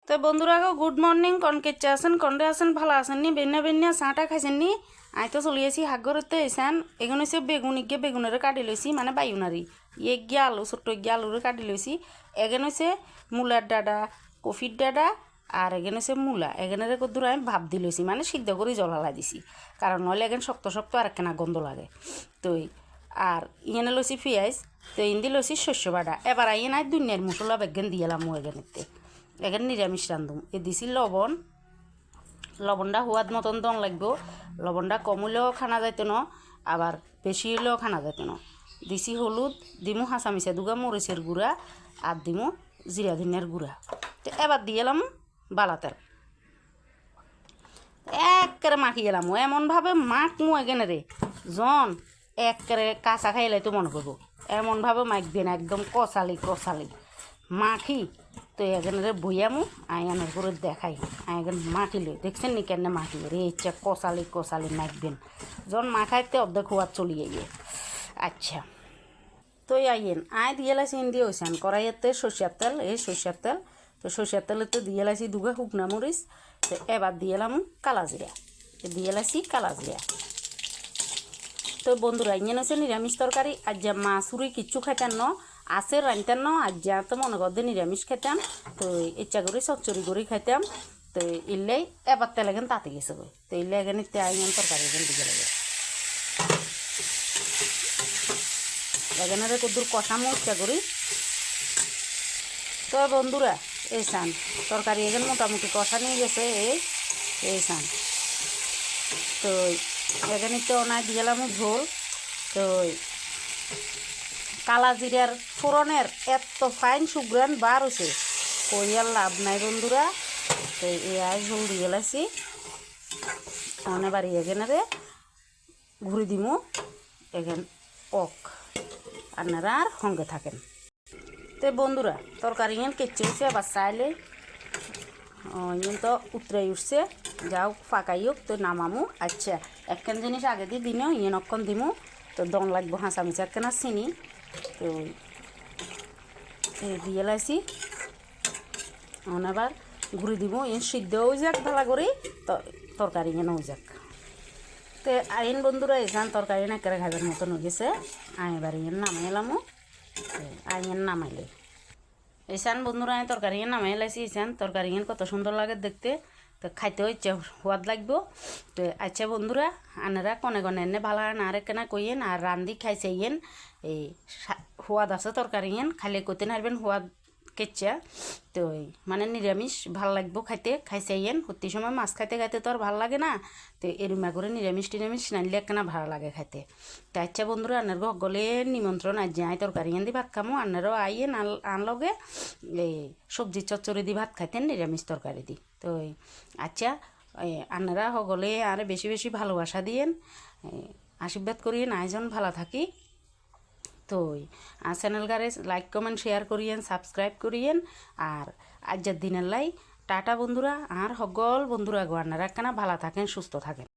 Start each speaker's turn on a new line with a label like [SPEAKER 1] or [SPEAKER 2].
[SPEAKER 1] তো বন্ধুরা good morning কন কেচে আছেন কন্ডে আছেন ভালো আছেন নি বেন্যা বেন্যা চাটা খাইছেন নি আই তো চলিয়েছি হাগরতে এসান এগুন হচ্ছে বেগুন গিয়ে বেগুনের কাটি লইছি মানে বাইউনারি ইয়ে গিয়ে আলু ছোট্ট গিয়ে আলুরে কাটি লইছি এগেন হচ্ছে মূলার ডাডা কফির ডাডা আর এগেন হচ্ছে মূলা এগেনের কদ্দুর আমি ভাব দি লইছি মানে সিদ্ধ করে জলালা দিছি কারণ নইলে এগেন শক্ত শক্ত আর কেনা গন্ধ লাগে তো আর ইয়েনে লইছি পেঁয়াজ তো ইন্দি লইছি শস্য বাটা এবার আইয়ে নাই দুনিয়ার মশলা বেগেন দিয়েলাম এগেনেতে এখানে নিরামিষ রাঁধুম এ দিছি লবণ লবণটা সোয়াদ মতন দন লাগবে লবণটা কম হইলেও খানা যাইত না আবার বেশি হইলেও খানা যাইত না দিছি হলুদ দিমু হাঁচা মিশা দুগা মরিচের গুঁড়া আর দিমু জিরা ধনিয়ার গুঁড়া তো এবার দিয়ে এলাম বালা তেল একেবারে মাখি গেলাম এমনভাবে মাখমু এখানে রে জন একেবারে কাঁচা খাইলে তো মনে করবো এমনভাবে মাখবেন একদম কষালি কষালি মাখি তো এখানে বইয়ামু আয়ানোর করে দেখাই আয়ান মাখিলে দেখছেন নি কেন মাখিলে রে ইচ্ছা কষালি কষালি মাখবেন যখন মাখাইতে অর্ধেক হওয়ার চলিয়ে গিয়ে আচ্ছা তো আইয়েন আয় দিয়ে লাইছি দিয়ে হয়েছেন কড়াইয়েতে সর্ষের তেল এই সর্ষের তেল তো সর্ষের তেলেতে দিয়ে লাইছি দুগা শুকনা মরিচ তো এবার দিয়ে এলাম কালা জিরা দিয়ে লাইছি কালা জিরা তো বন্ধুরা ইয়ে হচ্ছে নিরামিষ তরকারি আর যা মাছুরি কিচ্ছু খাইতেন ন আছে রাঁধতেন ন আর যা তো মনে করতে নিরামিষ খাইতাম তো ইচ্ছা করি চচ্চড়ি করে খাইতাম তো ইল্লাই এবার তেল এখান তাতে গেছে গই তো ইল্লাই এখানে আইন তরকারি এখান দিকে লাগে এখানে কদ্দুর কষামো ইচ্ছা করি তো বন্ধুরা এই সান তরকারি এখানে মোটামুটি কষা নিয়ে গেছে এই সান তো এখানে তো না দিলাম ঝোল তো কালা জিরার ফোড়নের এত ফাইন সুগ্রান বার হয়েছে কইয়ার লাভ নাই বন্ধুরা তো এই আয় ঝোল দিয়ে গেলাছি অনে বাড়ি এখানে ঘুরি দিমু এখান ওক আপনারা আর সঙ্গে থাকেন তো বন্ধুরা তরকারি ইন কেচে উঠছে আবার চাইলে ইন তো উতরাই উঠছে যাও ফাঁকাই হোক তো নামামু আচ্ছা একখান জিনিস আগে দিয়ে দিনও ইয়েন অক্ষণ দিমু তো দন লাগবো হাঁচা মিচা একখানা চিনি তো দিয়ে লাইছি আবার ঘুরি দিব ইন সিদ্ধ হয়ে যাক ভালো করে তো তরকারি ইয়ে হয়ে যাক তো আইন বন্ধুরা এখান তরকারি না কেড়ে খাবার মতন হয়ে গেছে আমি এবার ইয়েন নামাই এলামও আইন নামাইলে এইসান বন্ধুরা আমি তরকারি নামাই লাইছি এইসান তরকারি কত সুন্দর লাগে দেখতে তো খাইতেও ইচ্ছা সোয়াদ লাগবো তো আচ্ছা বন্ধুরা আনারা কনে কনে এনে ভালো হয় না আর কেনা কইয়েন আর রান্ধি খাইছেইয়েন এই সোয়াদ আছে তরকারি খাইলে কইতে নারবেন সোয়াদ কেচ্ছা তো মানে নিরামিষ ভাল লাগবো খাইতে খাইছেইয়েন সত্যি সময় মাছ খাইতে খাইতে তো আর ভাল লাগে না তো এরমা করে নিরামিষ টিরামিষ নাইলে একখানা ভালো লাগে খাইতে তো আচ্ছা বন্ধুরা আনার গলে নিমন্ত্রণ আজ যাই তরকারি দি ভাত খামো আনারও আইয়েন আনলগে এই সবজি চচ্চড়ি দি ভাত খাইতেন নিরামিষ তরকারি দি তো আচ্ছা আপনারা সকলে আর বেশি বেশি ভালোবাসা দিয়েন আশীর্বাদ করিয়েন আয়োজন ভালো থাকি তো আর চ্যানেলগারে লাইক কমেন্ট শেয়ার করিয়েন সাবস্ক্রাইব করিয়েন আর আজকের দিনের লাই টাটা বন্ধুরা আর সকল বন্ধুরা গো আপনারা কেনা ভালো থাকেন সুস্থ থাকেন।